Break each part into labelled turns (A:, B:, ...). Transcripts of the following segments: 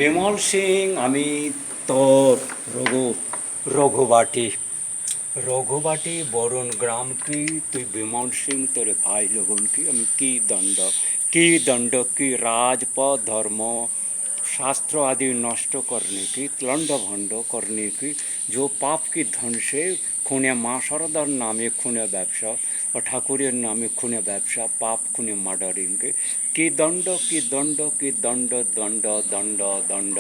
A: বিমল সিং আমি তোর रघुबाटी रघुबाटी बरुण ग्राम की तुई विमल सिंह तेरे भाई लोगों की दंड की राजपथ धर्म शास्त्र आदि नष्ट करने की लंड भंड करने की जो पाप की धन से खूने माँ शारदार नामे खूने व्यवसा और ठाकुरेर नामे खूने व्यवसा पाप खूने मर्डरिंग की दंड की दंड की दंड दंड दंड दंड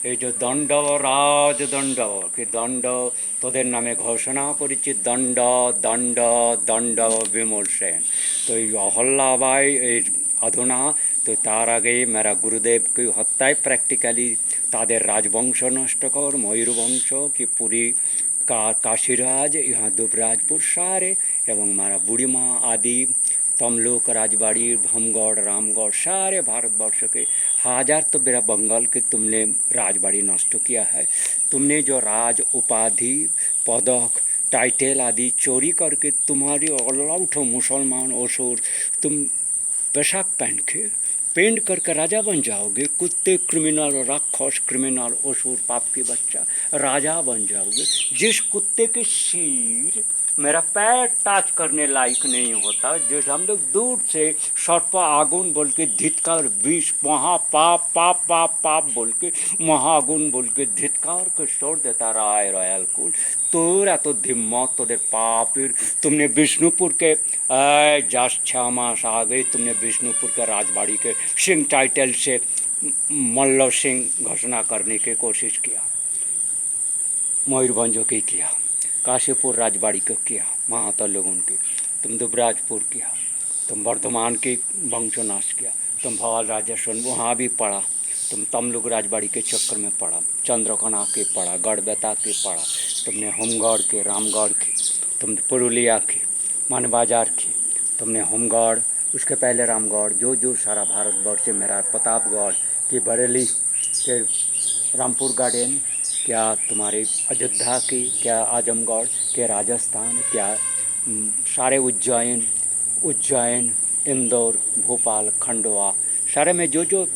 A: এই যে দণ্ড রাজদণ্ড কি দণ্ড তোদের নামে ঘোষণা করেছি দণ্ড দণ্ড দণ্ড বিমল সেন তো এই অহল্যাবাই এই अधुना तो तार आगे मेरा गुरुदेव की हत्याएं प्रैक्टिकली तादेर राजवंश नष्ट कर मयूरवंश की पूरी काशीराज यहाँ दुबराजपुर सारे एवं मेरा बूढ़ी माँ आदि तमलुक राजबाड़ी भमगढ़ रामगढ़ सारे भारतवर्ष के हजार तो मेरा बंगाल के तुमने राजबाड़ी नष्ट किया है। तुमने जो राज उपाधि पदक टाइटल आदि चोरी करके तुम्हारी ऑलआउट मुसलमान असुर तुम पोशाक पहन के पेंट करके राजा बन जाओगे। कुत्ते क्रिमिनल राक्षस क्रिमिनल असुर पाप की बच्चा राजा बन जाओगे। जिस कुत्ते के सिर मेरा पैर टच करने लायक नहीं होता, जैसे हम लोग दूर से सर्प आगुन बोल के धिक्कार विष महा पाप पाप पाप पाप बोल के महागुन बोल के धिक्कार के छोड़ देता रहा है रॉयल कुल। तोरा तो धिम्मत तोदेर पापेर तुमने विष्णुपुर के जस्ट 6 मास आ गए तुमने विष्णुपुर के राजबाड़ी के सिंह टाइटल से मल्ल सिंह घोषणा करने की कोशिश किया, मयूरभंज की किया, काशीपुर राजबाड़ी को किया, महाता लोगों की, तुम दुबराजपुर किया, तुम वर्धमान की वंशनाश किया, तुम भवाल राजस्वन वहाँ भी पढ़ा, तुम तमलुक राजबाड़ी के चक्कर में पढ़ा, चंद्रकोना के पढ़ा, गढ़बेता के पढ़ा, तुमने होमगढ़ के रामगढ़ की, तुमने पुरुलिया की मानबाजार की, तुमने होमगढ़ उसके पहले रामगढ़ जो सारा भारतवर्ष से मेरा प्रतापगढ़ की बरेली के रामपुर गार्डन क्या तुम्हारे अयोध्या की क्या आजमगढ़ के राजस्थान क्या सारे उज्जैन इंदौर भोपाल खंडवा सारे में जो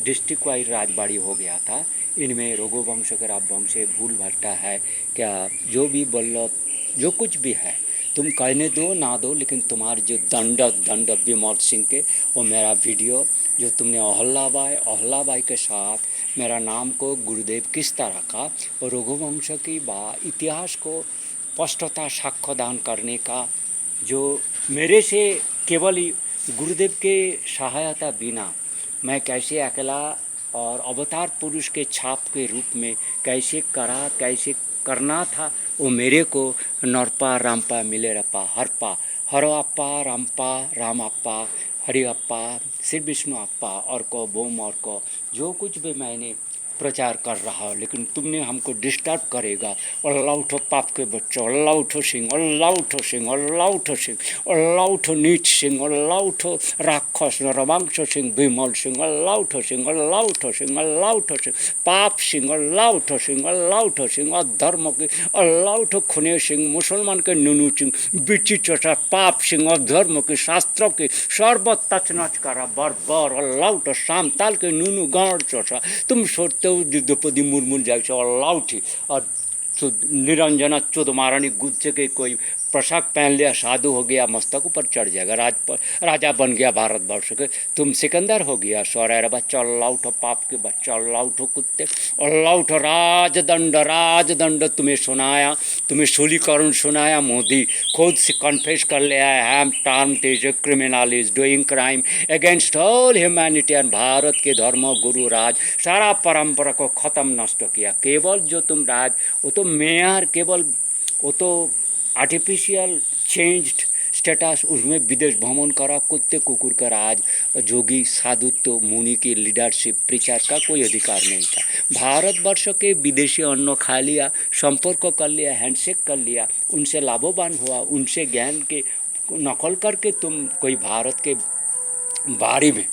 A: डिस्ट्रिक्ट वाइज राजबाड़ी हो गया था, इनमें रघुवंश के राजवंश से भूल भट्टा है क्या जो भी बल्लभ जो कुछ भी है तुम कहने दो ना दो, लेकिन तुम्हारे जो दंड विमल सिंह के वो मेरा वीडियो जो तुमने अहल्याबाई के साथ मेरा नाम को गुरुदेव किस तरह का और रघुवंश की इतिहास को स्पष्टता साक्ष्य दान करने का जो मेरे से केवल गुरुदेव के सहायता बिना मैं कैसे अकेला और अवतार पुरुष के छाप के रूप में कैसे करना था वो मेरे को नरपा रामपा मिलेरप्पा हरपा हरअप्पा रामपा रामअप्पा हरिअप्पा श्री विष्णु अप्पा और को बोम और को जो कुछ भी मैंने प्रचार कर रहा हूँ, लेकिन तुमने हमको डिस्टर्ब करेगा। अल्लाह उठो पाप के बच्चों, अल्लाह उठो सिंह, अल्लाह उठो सिंह, अल्लाह उठो सिंह, अल्लाह उठो नीच सिंह, अल्लाह उठो राक्षस नरवंश सिंह विमल सिंह, अल्लाह उठो सिंह, अल्लाह उठो सिंह, अल्लाह उठो सिंह पाप सिंह, अल्लाह उठो सिंह, अल्लाह उठो सिंह अधर्म के, अल्लाह उठो खुने सिंह मुसलमान के नुनू सिंह बिची चोचा पाप सिंह अधर्म के शास्त्रों के सर्व तचनच करा बरबर, अल्लाह उठो शामताल के नुनू गाँव चोचा तुम सोचते द्रौपदी मुर्मू जैसे अल्लाह उठी और निरंजना चौध महारानी गुज्जे के कोई पोशाक पहन लिया साधु हो गया मस्तक ऊपर चढ़ जाएगा राजा बन गया भारतवर्ष के। तुम सिकंदर हो गया सौर बच्चा, अल्लाह उठो पाप के बच्चा, अल्लाह उठो कुत्ते, अल्लाह उठो राजदंड तुम्हें सुनाया, तुम्हें सूलीकरण सुनाया। मोदी खुद से कन्फेस कर लिया है I am termed is a criminal is doing crime against all humanity and Bharat के धर्म गुरु राज सारा परंपरा को ख़त्म नष्ट किया। केवल जो तुम राज वो तो मेयर केवल वो तो आर्टिफिशियल चेंज्ड स्टेटस उसमें विदेश भ्रमण करा कुत्ते कुकुर का राज जोगी साधुत्व मुनि की लीडरशिप प्रचार का कोई अधिकार नहीं था। भारतवर्ष के विदेशी अन्न खा लिया, संपर्क कर लिया, हैंडशेक कर लिया, उनसे लाभवान हुआ, उनसे ज्ञान के नकल करके तुम कोई भारत के बारे में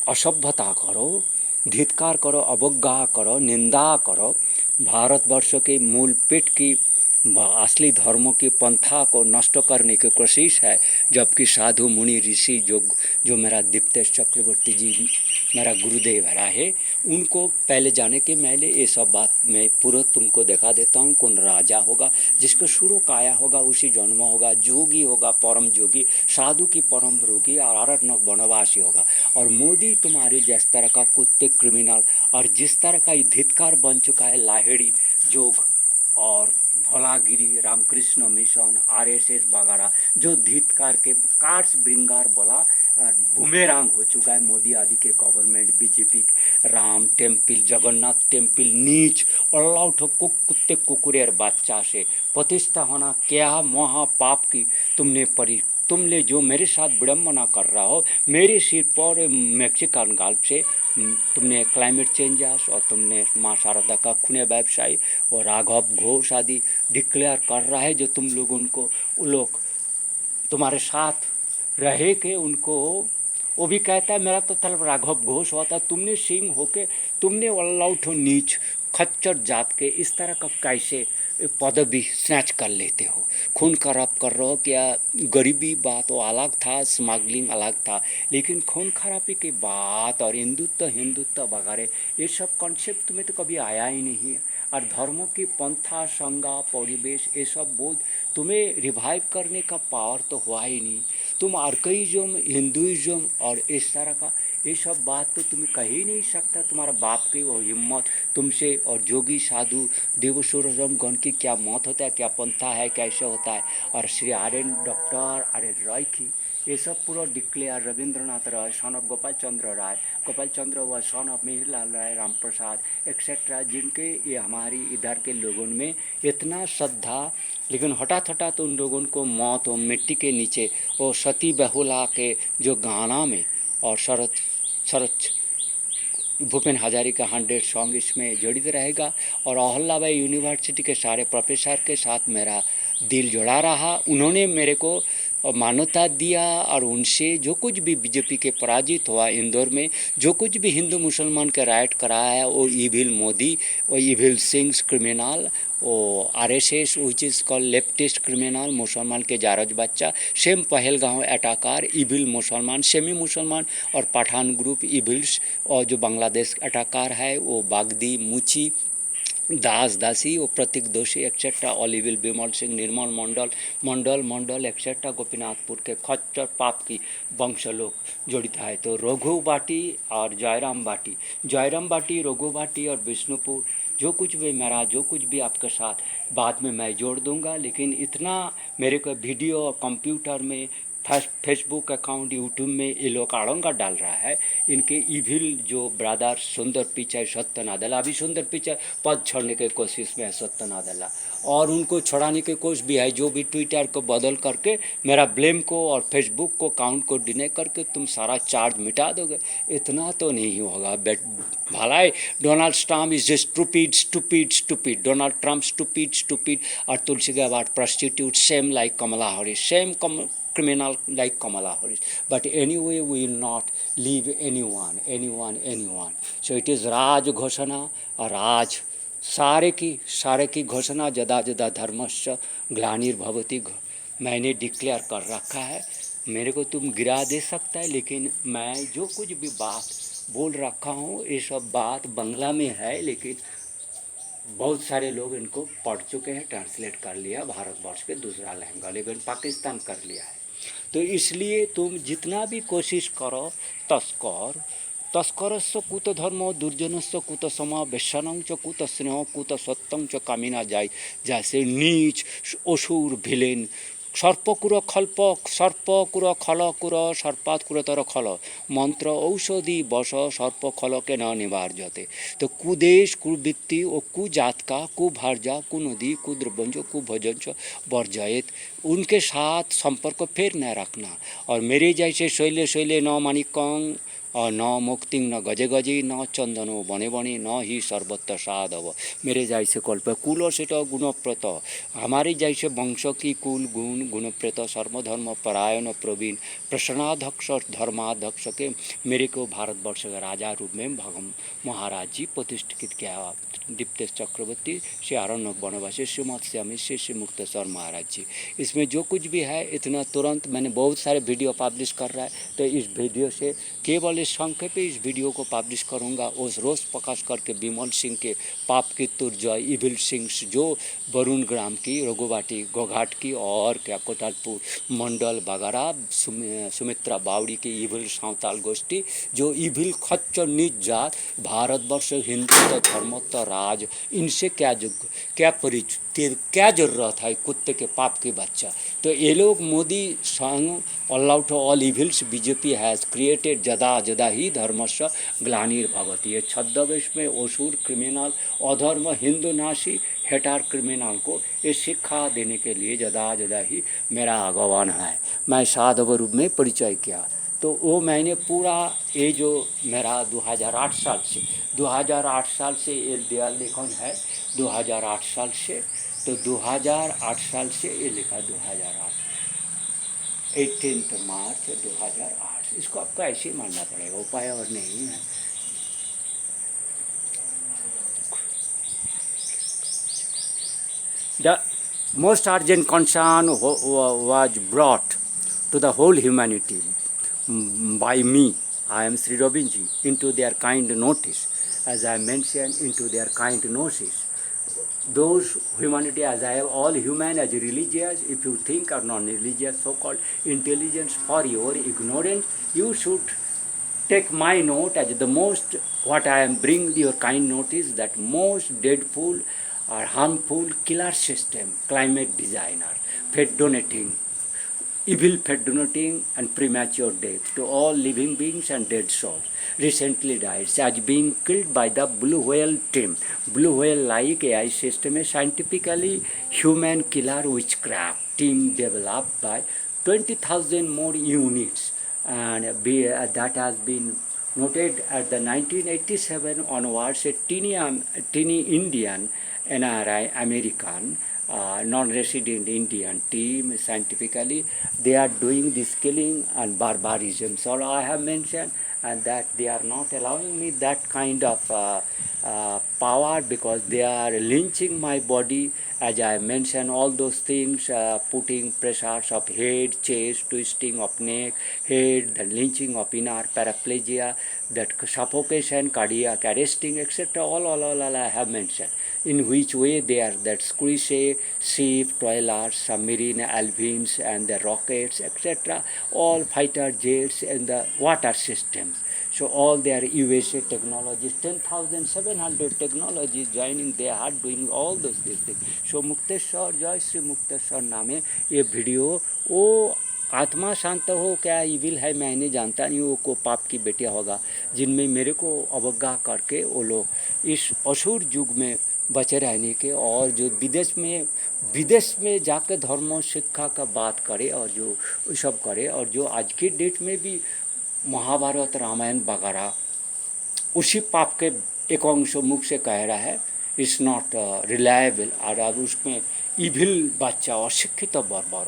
A: असभ्यता करो, धिक्कार करो, अवज्ञा करो, निंदा करो। भारतवर्ष के मूल पेट की असली धर्मों की पंथा को नष्ट करने की कोशिश है, जबकि साधु मुनि ऋषि जो मेरा दीप्तेश चक्रवर्ती जी मेरा गुरुदेव रहे, उनको पहले जाने के मैले ये सब बात मैं पूरा तुमको दिखा देता हूँ। कौन राजा होगा, जिसको शुरू काया होगा उसी जन्म होगा, जोगी होगा परम जोगी, साधु की परम रोगी और अरण्यक वनवासी होगा। और मोदी तुम्हारी जिस तरह का कुत्ते क्रिमिनल और जिस तरह का धिक्कार बन चुका है लाहिड़ी जोग और भोलागिरी रामकृष्ण मिशन आरएसएस वगैरह, जो धिक्कार के कार्स ब्रिंगार बोला बुमेरांग हो चुका है मोदी आदि के government, BJP, Ram temple, Jagannath temple नीच ऑलआउट कुत्ते कुकुरेर बच्चा से प्रतिष्ठा होना क्या महापाप की तुमने जो मेरे साथ विडम्बना कर रहा हो, मेरे सिर पर मैक्सिकन गल्फ से तुमने क्लाइमेट चेंजर्स और तुमने माँ शारदा का खूने व्यवसायी और राघव घोष आदि डिक्लेयर कर रहा है, जो तुम लोग उनको वो लोग तुम्हारे साथ रहे के उनको वो भी कहता है मेरा तो तलब राघव घोष हुआ था। तुमने सिंह होके तुमने ऑलआउट नीच खच्चर जात के इस तरह का कैसे पदवी स्नैच कर लेते हो, खून खराब कर रहे हो क्या। गरीबी बात वो अलग था, स्मगलिंग अलग था, लेकिन खून खराबी की बात और हिंदुत्व वगैरह ये सब कॉन्सेप्ट तुम्हें तो कभी आया ही नहीं है। और धर्मों की पंथा संगा परिवेश ये सब बोध तुम्हें रिवाइव करने का पावर तो हुआ ही नहीं। तुम आर्कइज्म हिंदुइज्म और इस तरह का ये सब बात तो तुम्हें कह ही नहीं सकता। तुम्हारा बाप की वो हिम्मत तुमसे और जोगी साधु देवसुरजम गण की क्या मौत होता है, क्या पंथा है, कैसे होता है। और श्री आर्यन डॉक्टर आर्यन रॉय की ये सब पूरा declare, Ravindranath Rai son of Gopal Chandra Rai, Gopal Chandra व son of Mihirlal Rai, Ram Prasad et cetera, जिनके ये हमारी इधर के लोगों में इतना श्रद्धा, लेकिन हठात उन लोगों को मौत और मिट्टी के नीचे वो सती बहुला के जो गाना में और शरद भूपेन हजारिका 100 सॉन्ग इसमें जड़ित रहेगा। और अहल्याबाई यूनिवर्सिटी के सारे प्रोफेसर के साथ मेरा दिल जुड़ा रहा, उन्होंने मेरे को मान्यता दिया। और उनसे जो कुछ भी बीजेपी के पराजित हुआ इंदौर में, जो कुछ भी हिंदू मुसलमान के राइट कराया है, वो इविल मोदी, वो इविल सिंग्स क्रिमिनल, वो RSS which is called leftist criminal, मुसलमान के जारज बच्चा, सेम पहलगांव अटैकर इविल मुसलमान, सेमी मुसलमान और पठान ग्रुप इविल्स, और जो बांग्लादेश अटैकर है वो बागदी मुची दास दासी वो प्रतीक दोषी एक्सेट्रा, ऑल इविल विमल सिंह, निर्मल मंडल एक्सेट्रा, गोपीनाथपुर के खच्चर पाप की वंश लोग जड़ित है। तो रघु बाटी और जयराम बाटी, रघु बाटी और विष्णुपुर, जो कुछ भी मेरा जो कुछ भी आपके साथ बाद में मैं जोड़ दूंगा। लेकिन इतना मेरे को वीडियो और कंप्यूटर में फेसबुक अकाउंट यूट्यूब में ये लोग आड़ंगा डाल रहा है। इनके इविल जो ब्रदर सुंदर पिचाई सत्य नादेला, अभी सुंदर पिचाई पद छोड़ने की कोशिश में है सत्य नादेला, और उनको छोड़ाने की कोशिश भी है। जो भी ट्विटर को बदल करके मेरा ब्लेम को और फेसबुक को अकाउंट को डिनाई करके तुम सारा चार्ज मिटा दोगे, इतना तो नहीं होगा। भलाई Donald Trump is stupid, Donald Trump stupid, और Tulsi Gabbard prostitute, same like Kamala Harris, criminal like Kamala Harris. But anyway, we will not leave anyone. So it is Raj घोषणा और राज सारे की घोषणा जदा धर्मस्य ग्लानिर्भवति मैंने डिक्लेयर कर रखा है। मेरे को तुम गिरा दे सकता है, लेकिन मैं जो कुछ भी बात बोल रखा हूँ ये सब बात बांग्ला में है, लेकिन बहुत सारे लोग इनको पढ़ चुके हैं, ट्रांसलेट कर लिया भारतवर्ष के दूसरा लैंग्वेज, लेकिन पाकिस्तान कर लिया है। तो इसलिए तुम जितना भी कोशिश करो, तस्करस्य कुत धर्म, दुर्जनस्य कुत समा, वेश्यानं च कुत स्नेह, कुत सत्यं च कामिना जाय, जैसे नीच असुर भिलेन सर्पकुर खलकुर सर्पात्कुरतर खल मंत्र औषधि बस सर्प खल के न निवार्यते। तो कुदेश कुवृत्ति और कुजात का कुभार्जा कुनदी कुद्रवंज कुभजंच वर्जयत, उनके साथ संपर्क फिर न रखना। और मेरे जैसे शैले न मानिकं और न मुक्ति न गजे न चंदनो बने न ही सर्वत्र साधव, मेरे जैसे कल्प कुल सेट गुणप्रत, हमारे जैसे वंश की कुल गुणप्रत सर्वधर्म परायण प्रवीण प्रसन्नाध्यक्ष धर्माध्यक्ष के मेरे को भारतवर्ष के राजा रूप में भगम महाराज जी प्रतिष्ठित किया। दीप्तेश चक्रवर्ती, श्री आरण्यक वनवासी, श्रीमद श्यामी, श्री श्री मुक्तेश्वर महाराज जी। इसमें जो कुछ भी है इतना तुरंत मैंने बहुत सारे वीडियो पब्लिश कर रहा है, तो इस वीडियो से केवल इस संख्या पे इस वीडियो को पब्लिश करूँगा। उस रोज प्रकाश करके विमल सिंह के पाप की तुरजय, इविल सिंह जो वरुण ग्राम की, रघुवाटी गोघाट की और क्या कोतालपुर मंडल वगैरह, सुमित्रा बावड़ी की इविल साँवताल गोष्ठी, जो इविल खच्चर नीच जात, भारतवर्ष हिंदू धर्म राज, इनसे क्या परिचय, क्या जरूरत है कुत्ते के पाप के बच्चा। तो ये लोग मोदी संग all out all evils BJP has created जदा जदा ही धर्मस्य ग्लानिर्भवति। ये छद्मवेश में असुर क्रिमिनल अधर्म हिंदू नाशी हेटार क्रिमिनल को ये शिक्षा देने के लिए जदा जदा ही मेरा आगमन है। मैं साधव रूप में परिचय किया, तो वो मैंने पूरा ये जो मेरा 2008 साल से ये दिया लेखन है, 2008 साल से, तो 2008 साल से ये लिखा 2008 18 मार्च 2008। इसको आपको ऐसे ही मानना पड़ेगा, उपाय और नहीं है। The most urgent concern was brought to the whole humanity by me, I am Sri Robinji, into their kind notice, as I mentioned, into their kind notice. Those humanity, as I have all human, as religious, if you think are non-religious, so-called intelligence for your ignorance, you should take my note as the most, what I am bring your kind notice, that most dreadful or harmful killer system, climate designer, fate donating, evil fate donating and premature death to all living beings and dead souls, recently died as being killed by the blue whale team. Blue whale like AI system, a scientifically human killer witchcraft team developed by 20,000 more units, and that has been noted at the 1987 onwards, a teeny Indian NRI American non-resident Indian team scientifically they are doing this killing and barbarism. So I have mentioned and that they are not allowing me that kind of power, because they are lynching my body, as I mentioned all those things, putting pressures of head, chest, twisting of neck, head, the lynching of inner paraplegia, that suffocation, cardiac arresting, etc. All I have mentioned. In which way they are, that squishy, ship, toilers, submarine, alvins and the rockets, etc. All fighter jets and the water systems. So all their USA technologies, 10,700 technologies joining, they are doing all those things. So Mukteshwar, जय श्री मुक्तेश्वर नामे ये video, वो आत्मा शांत हो क्या evil है मैं नहीं जानता, नहीं वो को पाप की बेटिया होगा जिनमें मेरे को अवज्ञा करके वो लोग इस असुर युग में बचे रहने के, और जो विदेश में जाकर धर्म शिक्षा का बात करे और जो सब करे, और जो आज की डेट में भी महाभारत रामायण वगैरह उसी पाप के एक अंश मुख से कह रहा है, इट्स नॉट रिलायबल। और अब उसमें इविल बच्चा, अशिक्षित बर्बर,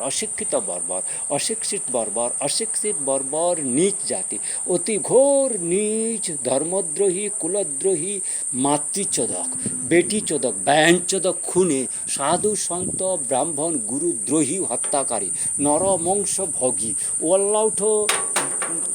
A: अशिक्षित बर्बर नीच जाति, अति घोर नीच धर्मद्रोही, कुलद्रोही, मातृचोदक, बेटी चोदक, बहन चोदक, खूने, साधु संत ब्राह्मण गुरुद्रोही, हत्याकारी, नरमंश भोगी,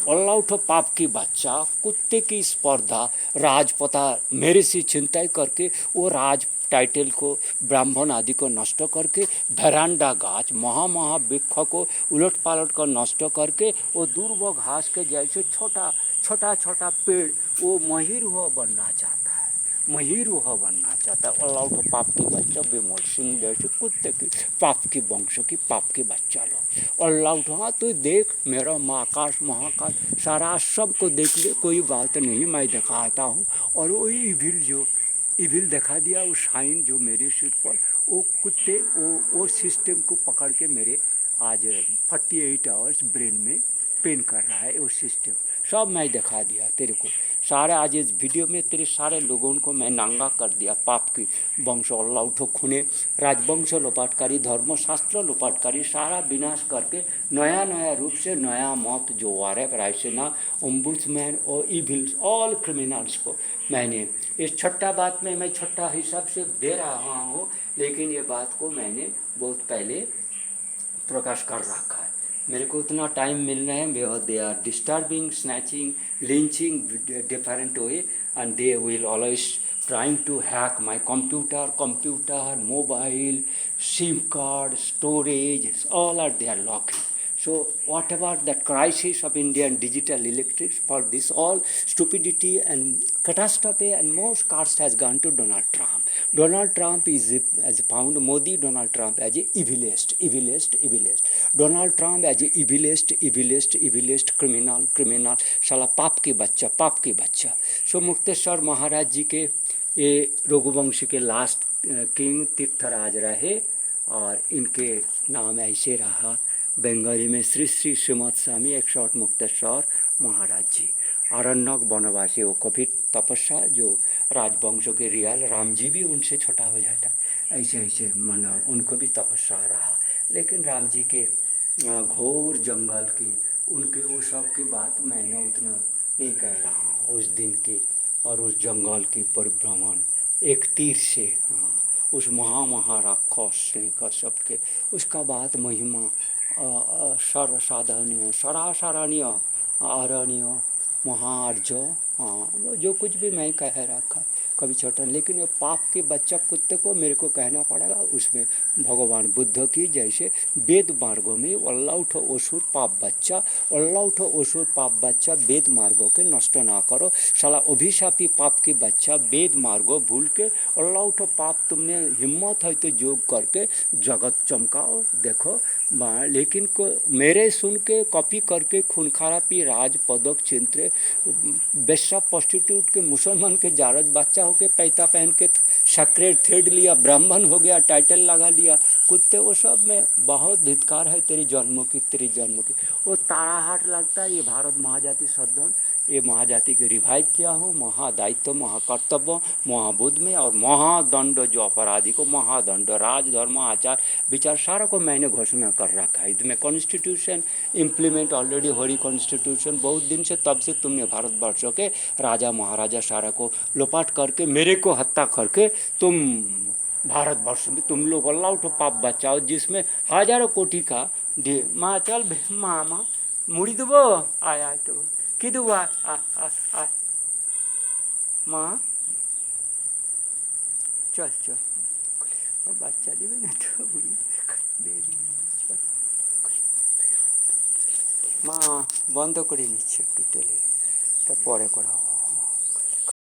A: ऑलआउट पाप की बच्चा, कुत्ते की स्पर्धा, राजपता मेरे से चिंता करके वो राज टाइटल को, ब्राह्मण आदि को नष्ट करके, धरांडा गाछ, वृक्ष को उलट पालट कर नष्ट करके, वो दूर्व घास के जैसे छोटा पेड़ वो महिरूह बनना चाहता है, ऑलआउट पाप की बच्चा, विमल सिंह जैसे कुत्ते की पाप की वंश की पाप की बच्चा लो ऑलआउट। हाँ तो देख मेरा आकाश महाकाश सारा सबको देख ले, कोई बात नहीं, मैं दिखाता हूँ। और वही इविल दिखा दिया, वो साइन जो मेरे सिर पर, वो कुत्ते वो सिस्टम को पकड़ के मेरे आज 48 आवर्स ब्रेन में पेन कर रहा है, वो सिस्टम सब मैं दिखा दिया तेरे को सारा। आज इस वीडियो में तेरे सारे लोगों को मैं नंगा कर दिया, पाप की वंश ऑलआउट खूने, राजवंश लोपाटकारी, धर्मशास्त्र लोपाटकारी, सारा विनाश करके नया रूप से नया मत जो वार है राइसेना ओम्बुड्समैन और इविल्स ऑल क्रिमिनल्स को मैंने इस छठा बात में मैं छठा हिसाब से दे रहा हूँ, लेकिन ये बात को मैंने बहुत पहले प्रकाश कर रखा है। मेरे को उतना टाइम मिल रहा है, they are disturbing, snatching, lynching different way, and they will always trying to hack my computer, mobile, SIM card, storage, all are they are locking. So whatever the crisis of Indian digital electrics, for this all stupidity and catastrophe and most cost has gone to Donald Trump. Donald Trump has found Modi, Donald Trump as a evilest. Donald Trump as a evilest, criminal, साला पाप की बच्चा. So Mukteshwar महाराज जी के ये रघुवंश के last king तीर्थराज रहे, और इनके नाम ऐसे रहा बंगाली में श्री श्री श्रीमद स्वामी एक शॉर्ट मुक्तेश्वर महाराज जी। अरण्यक वनवासी, वो कभी तपस्या जो राजवंशों के रियल, राम जी भी उनसे छोटा हो जाता, ऐसे मन उनको भी तपस्या रहा। लेकिन राम जी के घोर जंगल की उनके वो सब की बात मैंने उतना नहीं कह रहा हूँ। उस दिन की और उस जंगल की परिभ्रमण एक तीर से, उस महाराक्षस का सबके उसका बात महिमा सर्वसाधनीय, सरासरणीय, आरणीय, महाआर्य, जो कुछ भी मैं कह रखा कभी छोटा। लेकिन ये पाप के बच्चा कुत्ते को मेरे को कहना पड़ेगा। उसमें भगवान बुद्ध की जैसे वेद मार्गों में अल्लाह उठो असुर पाप बच्चा, वेद मार्गों के नष्ट ना करो। साला अभिशापी पाप के बच्चा, वेद मार्गों भूल के अल्लाह उठो पाप, तुमने हिम्मत है तो योग करके जगत चमकाओ देखो। लेकिन को मेरे सुन के कॉपी करके खून खराबी, राज पदक चिंतरे, बेशा प्रोस्टिट्यूट के मुसलमान के जारज बच्चा होके पैता पहन के सक्रेट थ्रेड लिया, ब्राह्मण हो गया, टाइटल लगा लिया कुत्ते, वो सब में बहुत धिक्कार है तेरी जन्म की। वो ताराहाट लगता है ये भारत महाजाति सदन, ये महाजाति के रिवाइव किया हो, महादायित्व, महाकर्तव्य, महाबुद्ध में, और महादंड जो अपराधी को महादंड, राजधर्म, आचार विचार सारा को मैंने घोषणा कर रखा है। इसमें कॉन्स्टिट्यूशन इम्प्लीमेंट ऑलरेडी हो रही, कॉन्स्टिट्यूशन बहुत दिन से, तब से तुमने भारतवर्षों के राजा महाराजा सारा को लोपाट करके मेरे को हत्या करके तुम भारतवर्ष में तुम लोग अल्लाह उठो पाप बचाओ, जिसमें हजारों कोटि का दे माँ चल मामा मुड़ी देवो आया तो कि दुआ आ माँ चल বাচ্চা দিবে না তো বুড়ি মা বন্ধ করে নিচ্ছে একটু টেলে, এটা পরে করা হবে।